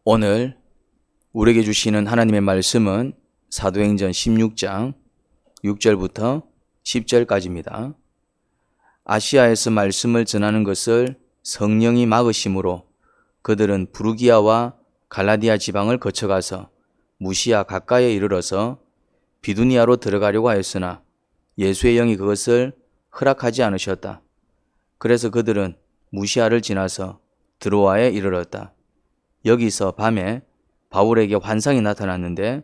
오늘 우리에게 주시는 하나님의 말씀은 사도행전 16장 6절부터 10절까지입니다. 아시아에서 말씀을 전하는 것을 성령이 막으심으로 그들은 부르기아와 갈라디아 지방을 거쳐가서 무시아 가까이에 이르러서 비두니아로 들어가려고 하였으나 예수의 영이 그것을 허락하지 않으셨다. 그래서 그들은 무시아를 지나서 드로아에 이르렀다. 여기서 밤에 바울에게 환상이 나타났는데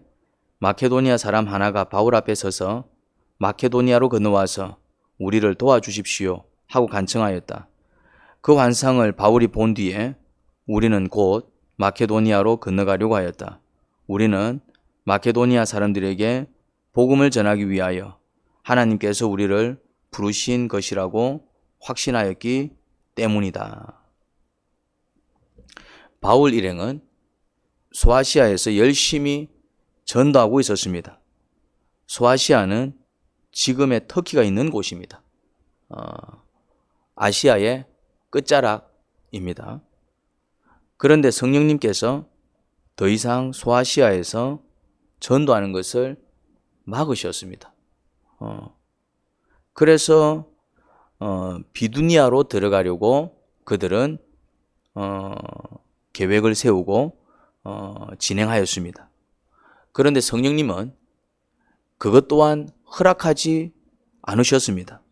마케도니아 사람 하나가 바울 앞에 서서 마케도니아로 건너와서 우리를 도와주십시오 하고 간청하였다. 그 환상을 바울이 본 뒤에 우리는 곧 마케도니아로 건너가려고 하였다. 우리는 마케도니아 사람들에게 복음을 전하기 위하여 하나님께서 우리를 부르신 것이라고 확신하였기 때문이다. 바울 일행은 소아시아에서 열심히 전도하고 있었습니다. 소아시아는 지금의 터키가 있는 곳입니다. 아시아의 끝자락입니다. 그런데 성령님께서 더 이상 소아시아에서 전도하는 것을 막으셨습니다. 그래서 비두니아로 들어가려고 그들은 계획을 세우고 진행하였습니다. 그런데 성령님은 그것 또한 허락하지 않으셨습니다.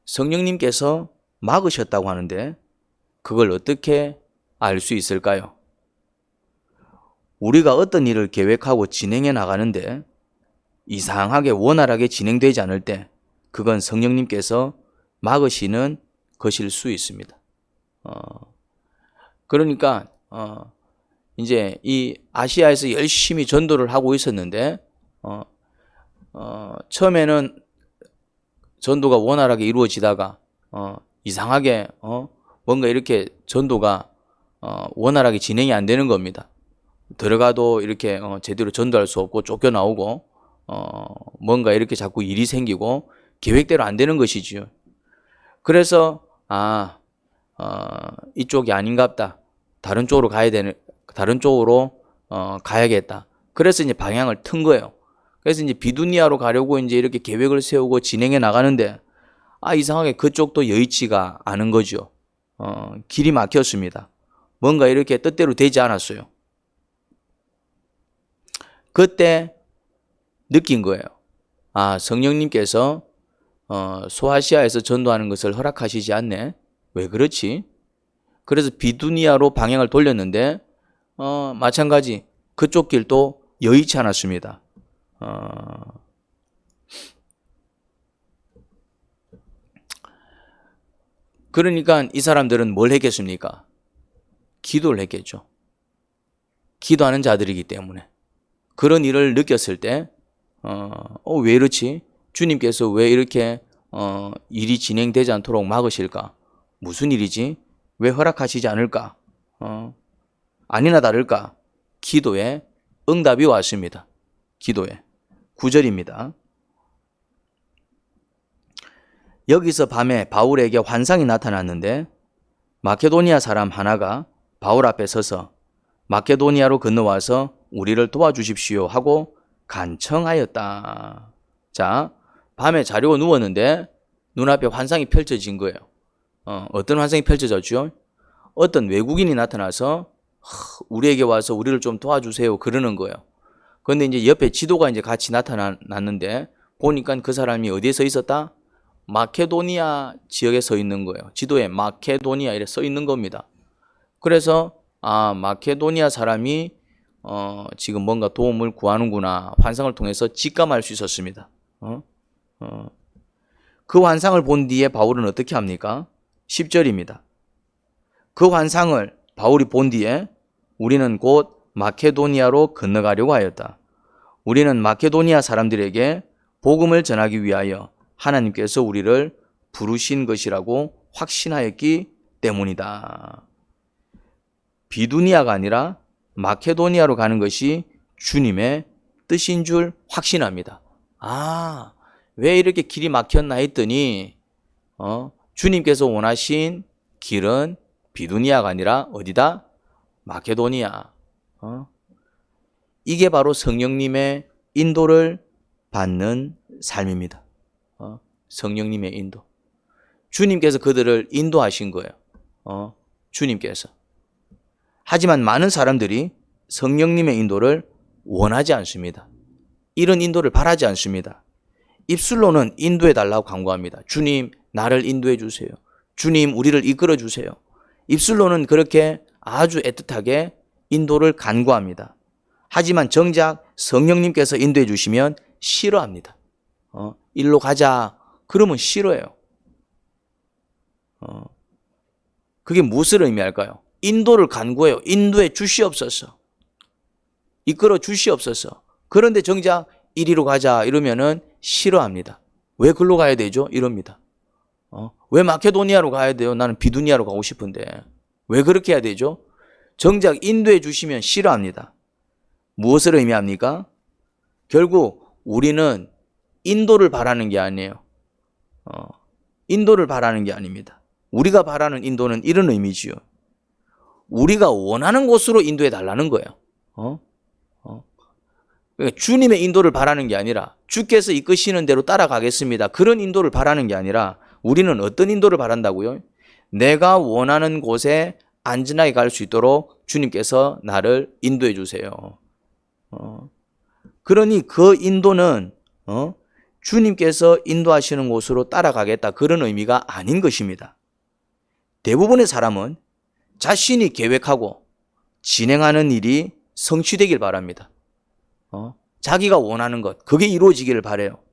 성령님께서 막으셨다고 하는데 그걸 어떻게 알 수 있을까요? 우리가 어떤 일을 계획하고 진행해 나가는데 이상하게 원활하게 진행되지 않을 때 그건 성령님께서 막으시는 것일 수 있습니다. 그러니까 이제 이 아시아에서 열심히 전도를 하고 있었는데 처음에는 전도가 원활하게 이루어지다가 이상하게 뭔가 이렇게 전도가 원활하게 진행이 안 되는 겁니다. 들어가도 이렇게 제대로 전도할 수 없고 쫓겨나오고 뭔가 이렇게 자꾸 일이 생기고 계획대로 안 되는 것이지요. 그래서 이쪽이 아닌갑다. 다른 쪽으로 가야겠다. 그래서 이제 방향을 튼 거예요. 그래서 이제 비두니아로 가려고 이제 이렇게 계획을 세우고 진행해 나가는데 이상하게 그쪽도 여의치가 않은 거죠. 길이 막혔습니다. 뭔가 이렇게 뜻대로 되지 않았어요. 그때 느낀 거예요. 성령님께서 소아시아에서 전도하는 것을 허락하시지 않네. 왜 그렇지? 그래서 비두니아로 방향을 돌렸는데 마찬가지 그쪽 길도 여의치 않았습니다. 그러니까 이 사람들은 뭘 했겠습니까? 기도를 했겠죠. 기도하는 자들이기 때문에. 그런 일을 느꼈을 때 왜 이렇지? 주님께서 왜 이렇게 일이 진행되지 않도록 막으실까? 무슨 일이지? 왜 허락하시지 않을까? 아니나 다를까? 기도에 응답이 왔습니다. 기도에. 9절입니다. 여기서 밤에 바울에게 환상이 나타났는데 마케도니아 사람 하나가 바울 앞에 서서 마케도니아로 건너와서 우리를 도와주십시오 하고 간청하였다. 자, 밤에 자려고 누웠는데 눈앞에 환상이 펼쳐진 거예요. 어떤 환상이 펼쳐졌죠? 어떤 외국인이 나타나서 우리에게 와서 우리를 좀 도와주세요 그러는 거예요. 그런데 이제 옆에 지도가 이제 같이 나타났는데 보니까 그 사람이 어디에 서 있었다? 마케도니아 지역에 서 있는 거예요. 지도에 마케도니아 이렇게 써 있는 겁니다. 그래서 마케도니아 사람이 지금 뭔가 도움을 구하는구나. 환상을 통해서 직감할 수 있었습니다. 그 환상을 본 뒤에 바울은 어떻게 합니까? 10절입니다. 그 환상을 바울이 본 뒤에 우리는 곧 마케도니아로 건너가려고 하였다. 우리는 마케도니아 사람들에게 복음을 전하기 위하여 하나님께서 우리를 부르신 것이라고 확신하였기 때문이다. 비두니아가 아니라 마케도니아로 가는 것이 주님의 뜻인 줄 확신합니다. 왜 이렇게 길이 막혔나 했더니 주님께서 원하신 길은 비두니아가 아니라 어디다? 마케도니아. 이게 바로 성령님의 인도를 받는 삶입니다. 성령님의 인도. 주님께서 그들을 인도하신 거예요. 주님께서. 하지만 많은 사람들이 성령님의 인도를 원하지 않습니다. 이런 인도를 바라지 않습니다. 입술로는 인도해 달라고 간구합니다. 주님, 나를 인도해 주세요. 주님, 우리를 이끌어 주세요. 입술로는 그렇게 아주 애틋하게 인도를 간구합니다. 하지만 정작 성령님께서 인도해 주시면 싫어합니다. 일로 가자. 그러면 싫어해요. 그게 무엇을 의미할까요? 인도를 간구해요. 인도해 주시옵소서. 이끌어 주시옵소서. 그런데 정작 이리로 가자 이러면은 싫어합니다. 왜 글로 가야 되죠? 이럽니다. 왜 마케도니아로 가야 돼요? 나는 비두니아로 가고 싶은데. 왜 그렇게 해야 되죠? 정작 인도해 주시면 싫어합니다. 무엇을 의미합니까? 결국 우리는 인도를 바라는 게 아니에요. 인도를 바라는 게 아닙니다. 우리가 바라는 인도는 이런 의미지요. 우리가 원하는 곳으로 인도해 달라는 거예요. 그러니까 주님의 인도를 바라는 게 아니라 주께서 이끄시는 대로 따라가겠습니다. 그런 인도를 바라는 게 아니라 우리는 어떤 인도를 바란다고요? 내가 원하는 곳에 안전하게 갈 수 있도록 주님께서 나를 인도해 주세요. 그러니 그 인도는 주님께서 인도하시는 곳으로 따라가겠다 그런 의미가 아닌 것입니다. 대부분의 사람은 자신이 계획하고 진행하는 일이 성취되길 바랍니다. 자기가 원하는 것, 그게 이루어지기를 바라요.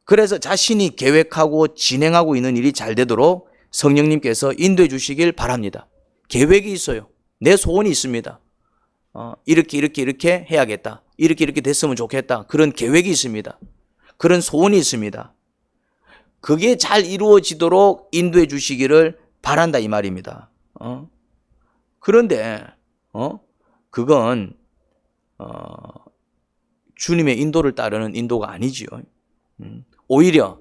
그래서 자신이 계획하고 진행하고 있는 일이 잘 되도록 성령님께서 인도해 주시길 바랍니다. 계획이 있어요. 내 소원이 있습니다. 이렇게 해야겠다. 이렇게 됐으면 좋겠다. 그런 계획이 있습니다. 그런 소원이 있습니다. 그게 잘 이루어지도록 인도해 주시기를 바란다 이 말입니다. 그런데 그건 주님의 인도를 따르는 인도가 아니지요. 오히려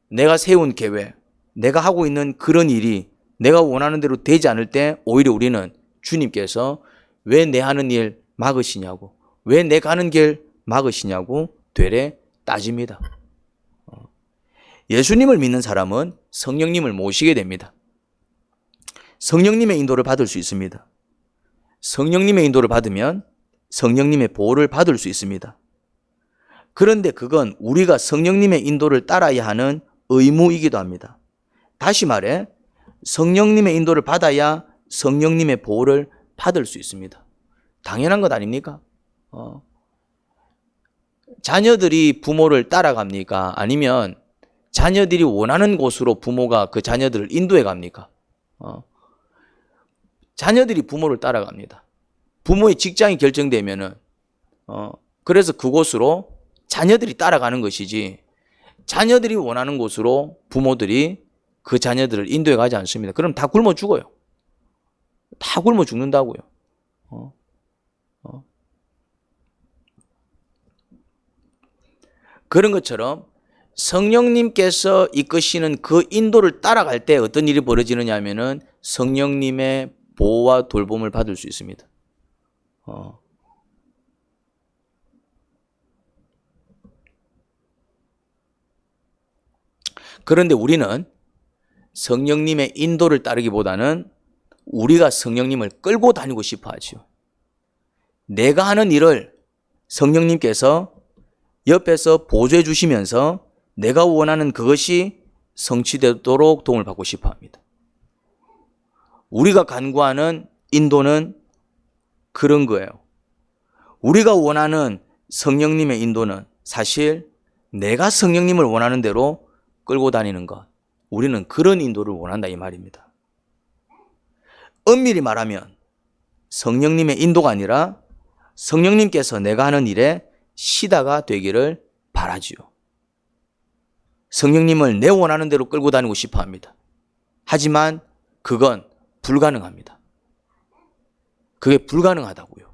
내가 세운 계획, 내가 하고 있는 그런 일이 내가 원하는 대로 되지 않을 때 오히려 우리는 주님께서 왜 내 하는 일 막으시냐고, 왜 내 가는 길 막으시냐고 되레 따집니다. 예수님을 믿는 사람은 성령님을 모시게 됩니다. 성령님의 인도를 받을 수 있습니다. 성령님의 인도를 받으면 성령님의 보호를 받을 수 있습니다. 그런데 그건 우리가 성령님의 인도를 따라야 하는 의무이기도 합니다. 다시 말해 성령님의 인도를 받아야 성령님의 보호를 받을 수 있습니다. 당연한 것 아닙니까? 자녀들이 부모를 따라갑니까? 아니면 자녀들이 원하는 곳으로 부모가 그 자녀들을 인도해 갑니까? 자녀들이 부모를 따라갑니다. 부모의 직장이 결정되면은 그래서 그곳으로 자녀들이 따라가는 것이지 자녀들이 원하는 곳으로 부모들이 그 자녀들을 인도해 가지 않습니다. 그럼 다 굶어 죽어요. 다 굶어 죽는다고요. 그런 것처럼 성령님께서 이끄시는 그 인도를 따라갈 때 어떤 일이 벌어지느냐 하면은 성령님의 보호와 돌봄을 받을 수 있습니다. 그런데 우리는 성령님의 인도를 따르기보다는 우리가 성령님을 끌고 다니고 싶어 하죠. 내가 하는 일을 성령님께서 옆에서 보조해 주시면서 내가 원하는 그것이 성취되도록 도움을 받고 싶어 합니다. 우리가 간구하는 인도는 그런 거예요. 우리가 원하는 성령님의 인도는 사실 내가 성령님을 원하는 대로 끌고 다니는 것. 우리는 그런 인도를 원한다 이 말입니다. 엄밀히 말하면 성령님의 인도가 아니라 성령님께서 내가 하는 일에 시다가 되기를 바라지요. 성령님을 내 원하는 대로 끌고 다니고 싶어 합니다. 하지만 그건 불가능합니다. 그게 불가능하다고요.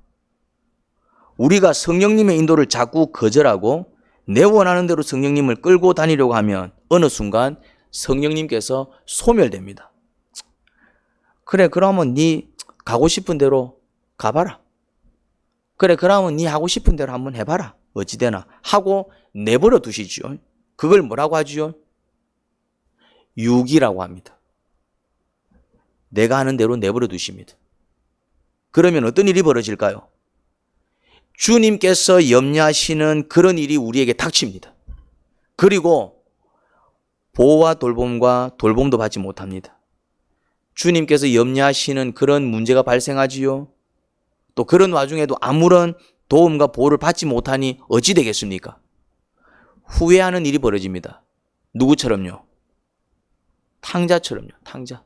우리가 성령님의 인도를 자꾸 거절하고 내 원하는 대로 성령님을 끌고 다니려고 하면 어느 순간 성령님께서 소멸됩니다. 그래, 그러면 네 가고 싶은 대로 가봐라. 그래, 그러면 네 하고 싶은 대로 한번 해봐라. 어찌되나 하고 내버려 두시죠. 그걸 뭐라고 하죠? 유기라고 합니다. 내가 하는 대로 내버려 두십니다. 그러면 어떤 일이 벌어질까요? 주님께서 염려하시는 그런 일이 우리에게 닥칩니다. 그리고 보호와 돌봄과 돌봄도 받지 못합니다. 주님께서 염려하시는 그런 문제가 발생하지요. 또 그런 와중에도 아무런 도움과 보호를 받지 못하니 어찌 되겠습니까? 후회하는 일이 벌어집니다. 누구처럼요? 탕자처럼요. 탕자.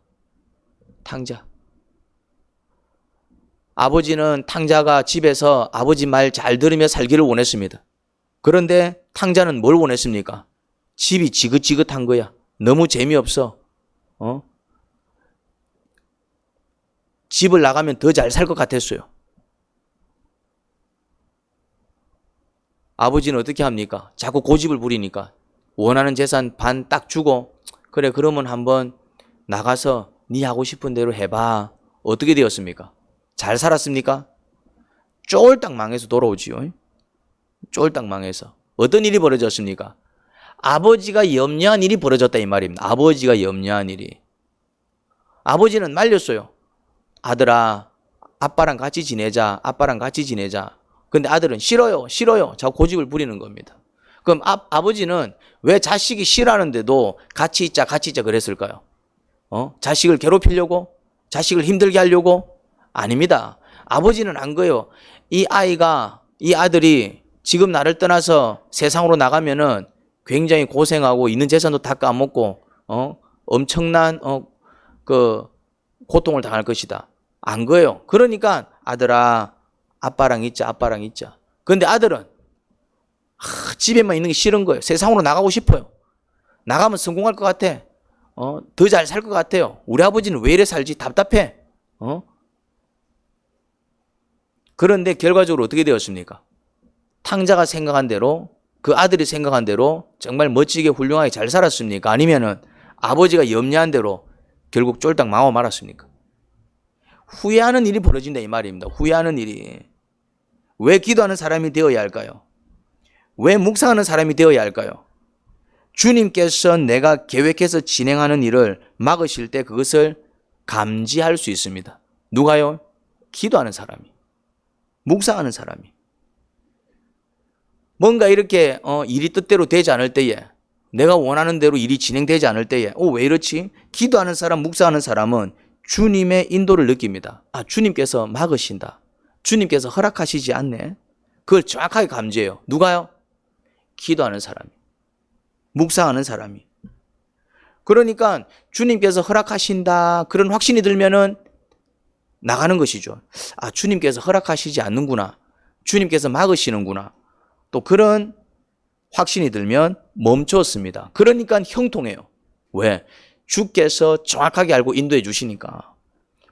아버지는 탕자가 집에서 아버지 말 잘 들으며 살기를 원했습니다. 그런데 탕자는 뭘 원했습니까? 집이 지긋지긋한 거야. 너무 재미없어. 집을 나가면 더 잘 살 것 같았어요. 아버지는 어떻게 합니까? 자꾸 고집을 부리니까 원하는 재산 반 딱 주고 그래 그러면 한번 나가서 네 하고 싶은 대로 해봐. 어떻게 되었습니까? 잘 살았습니까? 쫄딱 망해서 돌아오지요. 쫄딱 망해서. 어떤 일이 벌어졌습니까? 아버지가 염려한 일이 벌어졌다 이 말입니다. 아버지가 염려한 일이. 아버지는 말렸어요. 아들아, 아빠랑 같이 지내자. 근데 아들은 싫어요. 자꾸 고집을 부리는 겁니다. 그럼 아버지는 왜 자식이 싫어하는데도 같이 있자 그랬을까요? 자식을 괴롭히려고? 자식을 힘들게 하려고? 아닙니다. 아버지는 안 거예요. 이 아들이 지금 나를 떠나서 세상으로 나가면은 굉장히 고생하고 있는 재산도 다 까먹고, 엄청난, 고통을 당할 것이다. 안 거예요. 그러니까 아들아, 아빠랑 있자. 근데 아들은 집에만 있는 게 싫은 거예요. 세상으로 나가고 싶어요. 나가면 성공할 것 같아. 더 잘 살 것 같아요. 우리 아버지는 왜 이래 살지? 답답해. 그런데 결과적으로 어떻게 되었습니까? 탕자가 생각한 대로, 그 아들이 생각한 대로 정말 멋지게 훌륭하게 잘 살았습니까? 아니면은 아버지가 염려한 대로 결국 쫄딱 망하고 말았습니까? 후회하는 일이 벌어진다 이 말입니다. 후회하는 일이. 왜 기도하는 사람이 되어야 할까요? 왜 묵상하는 사람이 되어야 할까요? 주님께서 내가 계획해서 진행하는 일을 막으실 때 그것을 감지할 수 있습니다. 누가요? 기도하는 사람이. 묵상하는 사람이. 뭔가 이렇게 일이 뜻대로 되지 않을 때에, 내가 원하는 대로 일이 진행되지 않을 때에 왜 이렇지? 기도하는 사람, 묵상하는 사람은 주님의 인도를 느낍니다. 주님께서 막으신다. 주님께서 허락하시지 않네. 그걸 정확하게 감지해요. 누가요? 기도하는 사람이. 묵상하는 사람이. 그러니까 주님께서 허락하신다 그런 확신이 들면은 나가는 것이죠. 주님께서 허락하시지 않는구나. 주님께서 막으시는구나. 또 그런 확신이 들면 멈췄습니다. 그러니까 형통해요. 왜? 주께서 정확하게 알고 인도해 주시니까.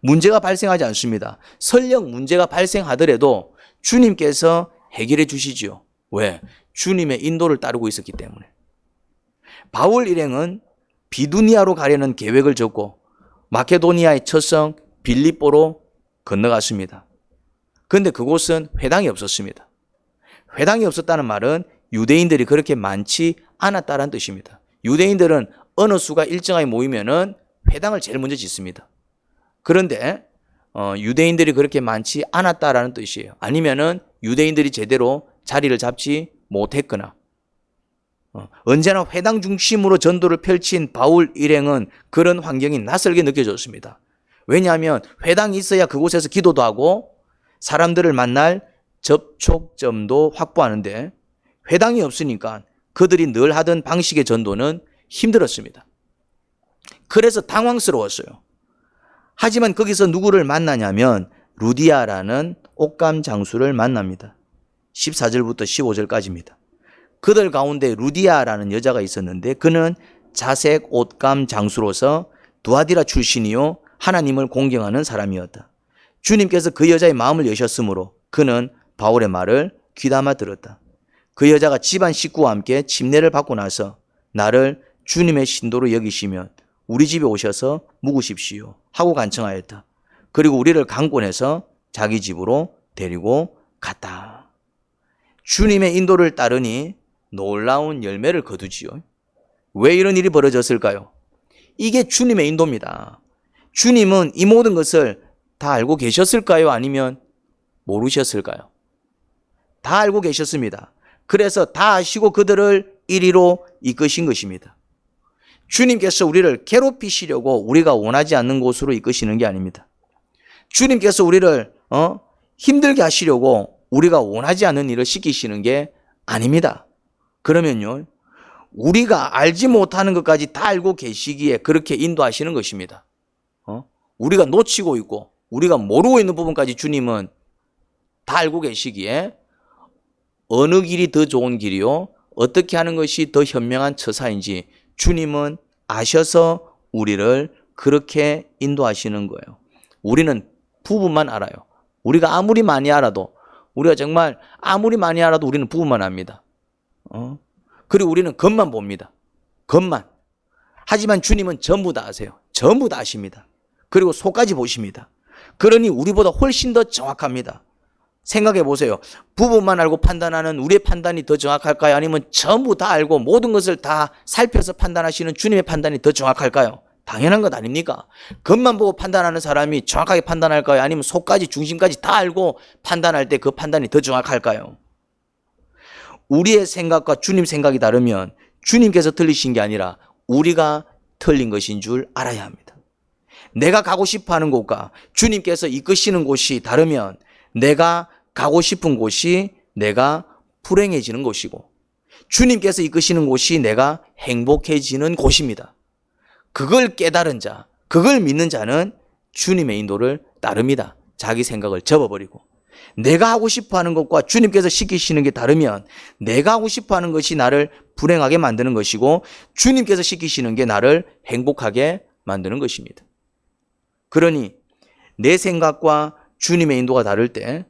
문제가 발생하지 않습니다. 설령 문제가 발생하더라도 주님께서 해결해 주시지요. 왜? 주님의 인도를 따르고 있었기 때문에. 바울 일행은 비두니아로 가려는 계획을 적고 마케도니아의 첫 성 빌립보로 건너갔습니다. 그런데 그곳은 회당이 없었습니다. 회당이 없었다는 말은 유대인들이 그렇게 많지 않았다는 뜻입니다. 유대인들은 어느 수가 일정하게 모이면은 회당을 제일 먼저 짓습니다. 그런데 유대인들이 그렇게 많지 않았다라는 뜻이에요. 아니면은 유대인들이 제대로 자리를 잡지 못했거나 언제나 회당 중심으로 전도를 펼친 바울 일행은 그런 환경이 낯설게 느껴졌습니다. 왜냐하면 회당이 있어야 그곳에서 기도도 하고 사람들을 만날 접촉점도 확보하는데 회당이 없으니까 그들이 늘 하던 방식의 전도는 힘들었습니다. 그래서 당황스러웠어요. 하지만 거기서 누구를 만나냐면 루디아라는 옷감 장수를 만납니다. 14절부터 15절까지입니다. 그들 가운데 루디아라는 여자가 있었는데 그는 자색 옷감 장수로서 두아디라 출신이요 하나님을 공경하는 사람이었다. 주님께서 그 여자의 마음을 여셨으므로 그는 바울의 말을 귀담아 들었다. 그 여자가 집안 식구와 함께 침례를 받고 나서 나를 주님의 신도로 여기시면 우리 집에 오셔서 묵으십시오 하고 간청하였다. 그리고 우리를 강권해서 자기 집으로 데리고 갔다. 주님의 인도를 따르니 놀라운 열매를 거두지요. 왜 이런 일이 벌어졌을까요? 이게 주님의 인도입니다. 주님은 이 모든 것을 다 알고 계셨을까요? 아니면 모르셨을까요? 다 알고 계셨습니다. 그래서 다 아시고 그들을 이리로 이끄신 것입니다. 주님께서 우리를 괴롭히시려고 우리가 원하지 않는 곳으로 이끄시는 게 아닙니다. 주님께서 우리를 힘들게 하시려고 우리가 원하지 않는 일을 시키시는 게 아닙니다. 그러면요, 우리가 알지 못하는 것까지 다 알고 계시기에 그렇게 인도하시는 것입니다. 우리가 놓치고 있고 우리가 모르고 있는 부분까지 주님은 다 알고 계시기에 어느 길이 더 좋은 길이요, 어떻게 하는 것이 더 현명한 처사인지 주님은 아셔서 우리를 그렇게 인도하시는 거예요. 우리는 부분만 알아요. 우리가 아무리 많이 알아도, 우리가 정말 아무리 많이 알아도 우리는 부분만 압니다. 그리고 우리는 겉만 봅니다. 겉만. 하지만 주님은 전부 다 아세요. 전부 다 아십니다. 그리고 속까지 보십니다. 그러니 우리보다 훨씬 더 정확합니다. 생각해 보세요. 부분만 알고 판단하는 우리의 판단이 더 정확할까요? 아니면 전부 다 알고 모든 것을 다 살펴서 판단하시는 주님의 판단이 더 정확할까요? 당연한 것 아닙니까? 겉만 보고 판단하는 사람이 정확하게 판단할까요? 아니면 속까지 중심까지 다 알고 판단할 때 그 판단이 더 정확할까요? 우리의 생각과 주님 생각이 다르면 주님께서 틀리신 게 아니라 우리가 틀린 것인 줄 알아야 합니다. 내가 가고 싶어하는 곳과 주님께서 이끄시는 곳이 다르면 내가 가고 싶은 곳이 내가 불행해지는 곳이고 주님께서 이끄시는 곳이 내가 행복해지는 곳입니다. 그걸 깨달은 자, 그걸 믿는 자는 주님의 인도를 따릅니다. 자기 생각을 접어버리고. 내가 하고 싶어하는 것과 주님께서 시키시는 게 다르면 내가 하고 싶어하는 것이 나를 불행하게 만드는 것이고 주님께서 시키시는 게 나를 행복하게 만드는 것입니다. 그러니 내 생각과 주님의 인도가 다를 때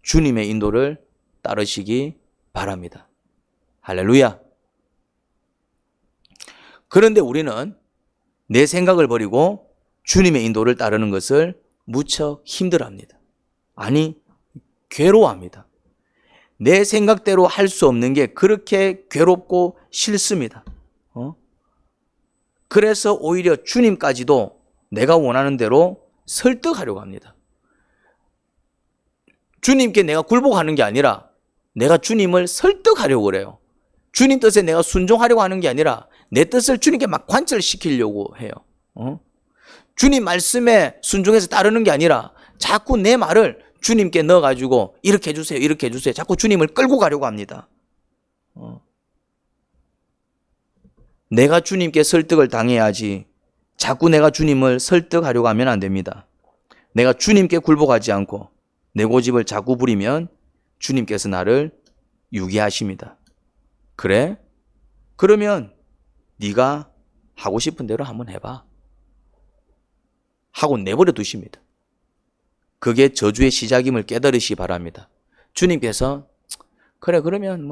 주님의 인도를 따르시기 바랍니다. 할렐루야. 그런데 우리는 내 생각을 버리고 주님의 인도를 따르는 것을 무척 힘들어합니다. 아니, 괴로워합니다. 내 생각대로 할 수 없는 게 그렇게 괴롭고 싫습니다. 그래서 오히려 주님까지도 내가 원하는 대로 설득하려고 합니다. 주님께 내가 굴복하는 게 아니라 내가 주님을 설득하려고 그래요. 주님 뜻에 내가 순종하려고 하는 게 아니라 내 뜻을 주님께 막 관철시키려고 해요. 주님 말씀에 순종해서 따르는 게 아니라 자꾸 내 말을 주님께 넣어가지고 이렇게 해주세요, 이렇게 해주세요. 자꾸 주님을 끌고 가려고 합니다. 내가 주님께 설득을 당해야지 자꾸 내가 주님을 설득하려고 하면 안 됩니다. 내가 주님께 굴복하지 않고 내 고집을 자꾸 부리면 주님께서 나를 유기하십니다. 그래? 그러면 네가 하고 싶은 대로 한번 해봐. 하고 내버려 두십니다. 그게 저주의 시작임을 깨달으시기 바랍니다. 주님께서 그래 그러면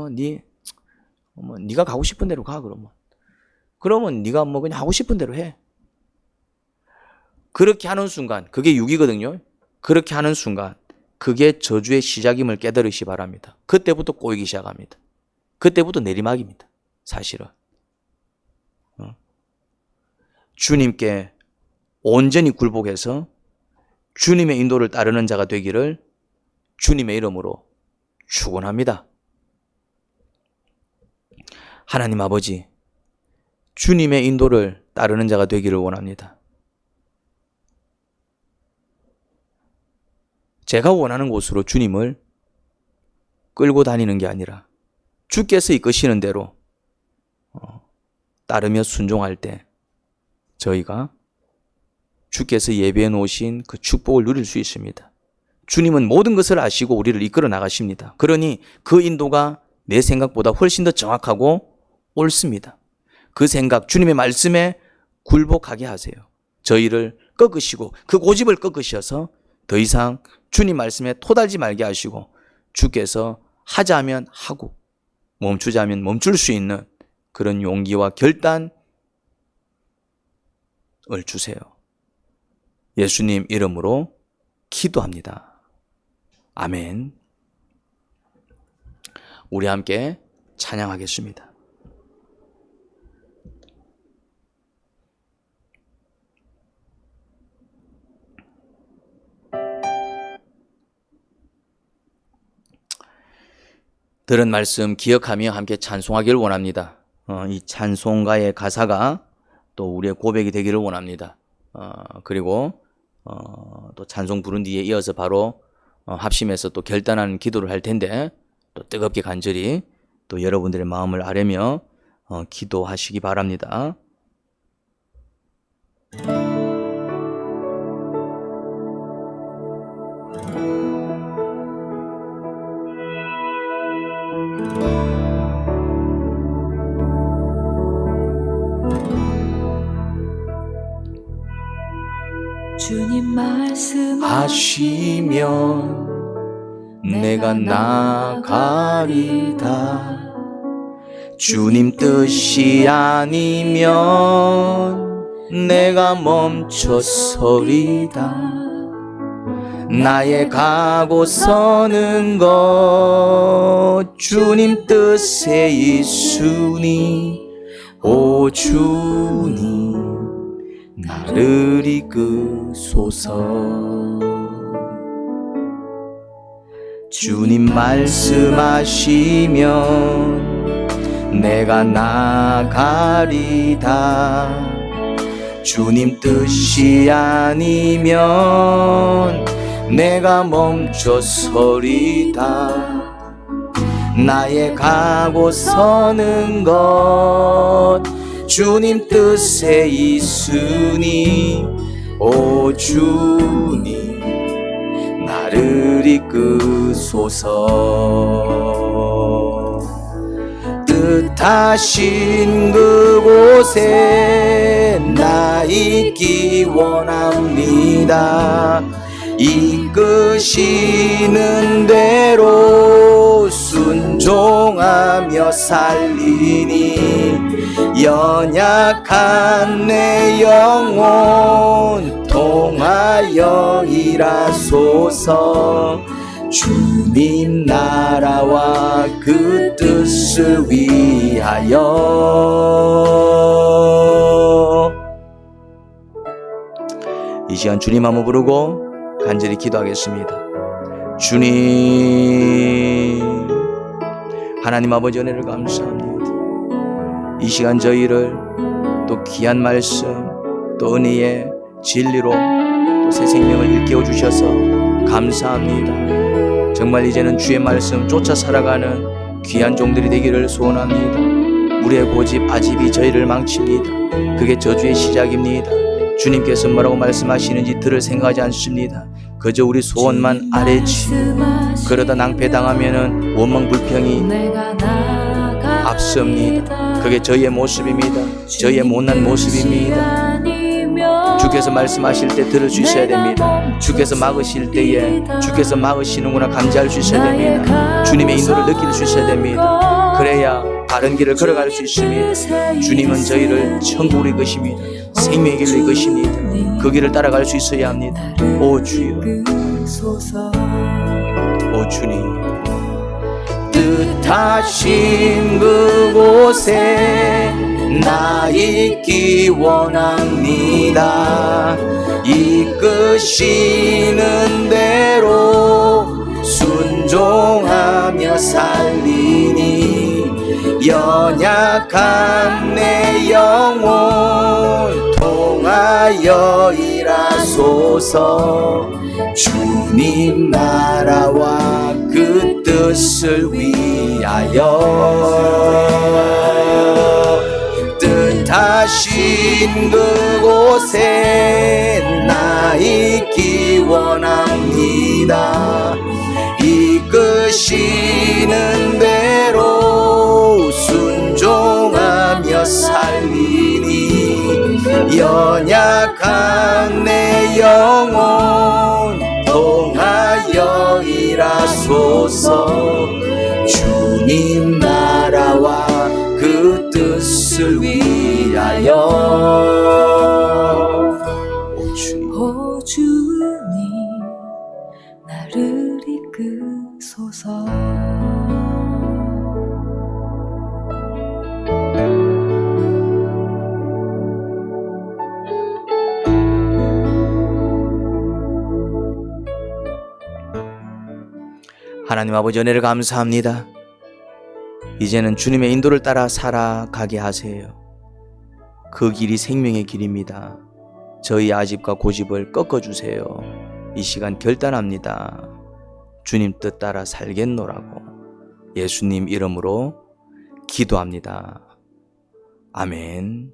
네가 가고 싶은 대로 가 그러면 네가 그냥 하고 싶은 대로 해. 그렇게 하는 순간 그게 유기거든요. 그렇게 하는 순간 그게 저주의 시작임을 깨달으시기 바랍니다. 그때부터 꼬이기 시작합니다. 그때부터 내리막입니다. 사실은. 주님께 온전히 굴복해서 주님의 인도를 따르는 자가 되기를 주님의 이름으로 축원합니다. 하나님 아버지, 주님의 인도를 따르는 자가 되기를 원합니다. 제가 원하는 곳으로 주님을 끌고 다니는 게 아니라 주께서 이끄시는 대로 따르며 순종할 때 저희가 주께서 예비해 놓으신 그 축복을 누릴 수 있습니다. 주님은 모든 것을 아시고 우리를 이끌어 나가십니다. 그러니 그 인도가 내 생각보다 훨씬 더 정확하고 옳습니다. 그 생각, 주님의 말씀에 굴복하게 하세요. 저희를 꺾으시고 그 고집을 꺾으셔서 더 이상 주님 말씀에 토달지 말게 하시고 주께서 하자면 하고 멈추자면 멈출 수 있는 그런 용기와 결단을 주세요. 예수님 이름으로 기도합니다. 아멘. 우리 함께 찬양하겠습니다. 들은 말씀 기억하며 함께 찬송하기를 원합니다. 이 찬송가의 가사가 또 우리의 고백이 되기를 원합니다. 그리고 또 찬송 부른 뒤에 이어서 바로 합심해서 또 결단하는 기도를 할 텐데 또 뜨겁게 간절히 또 여러분들의 마음을 아뢰며 기도하시기 바랍니다. 주님 말씀하시면 내가 나가리다. 주님 뜻이 아니면 내가 멈춰서리다. 나의 가고 서는 것 주님 뜻에 있으니 오 주님 나를 이끄소서. 주님 말씀하시면 내가 나가리다. 주님 뜻이 아니면 내가 멈춰서리다. 나의 가고 서는 것 주님 뜻에 있으니 오 주님 나를 이끄소서. 뜻하신 그곳에 나 있기 원합니다. 이끄시는 대로 순종하며 살리니 연약한 내 영혼 통하여 일하소서. 주님 나라와 그 뜻을 위하여. 이 시간 주님 한번 부르고 간절히 기도하겠습니다. 주님, 하나님 아버지 은혜를 감사합니다. 이 시간 저희를 또 귀한 말씀 또 은혜의 진리로 또 새 생명을 일깨워 주셔서 감사합니다. 정말 이제는 주의 말씀 쫓아 살아가는 귀한 종들이 되기를 소원합니다. 우리의 고집 아집이 저희를 망칩니다. 그게 저주의 시작입니다. 주님께서 뭐라고 말씀하시는지 들을 생각하지 않습니다. 그저 우리 소원만 아래치. 그러다 낭패당하면은 원망 불평이 앞섭니다. 그게 저희의 모습입니다. 저희의 못난 모습입니다. 주께서 말씀하실 때 들을 수 있어야 됩니다. 주께서 막으실 때에 주께서 막으시는구나 감지할 수 있어야 됩니다. 주님의 인도를 느낄 수 있어야 됩니다. 그래야 바른 길을 걸어갈 수 있습니다. 주님은 저희를 천국으로 이끄십니다. 생명의 길로 이끄십니다. 그 길을 따라갈 수 있어야 합니다. 오 주여, 오 주님, 뜻하신 그곳에 나 있기 원합니다. 이끄시는 대로 순종하며 살리니 연약한 내 영혼 통하여 일하소서. 주님 나라와 그 뜻을 위하여. 뜻하신 그곳에 나 있기 원합니다. 이끄시는 대로 순종하며 살리니 연약한 내 영혼 통하여 일하소서. 주님 나라와 그 뜻을 위하여. 오 주님, 하나님 아버지 은혜를 감사합니다. 이제는 주님의 인도를 따라 살아가게 하세요. 그 길이 생명의 길입니다. 저희 아집과 고집을 꺾어주세요. 이 시간 결단합니다. 주님 뜻 따라 살겠노라고 예수님 이름으로 기도합니다. 아멘.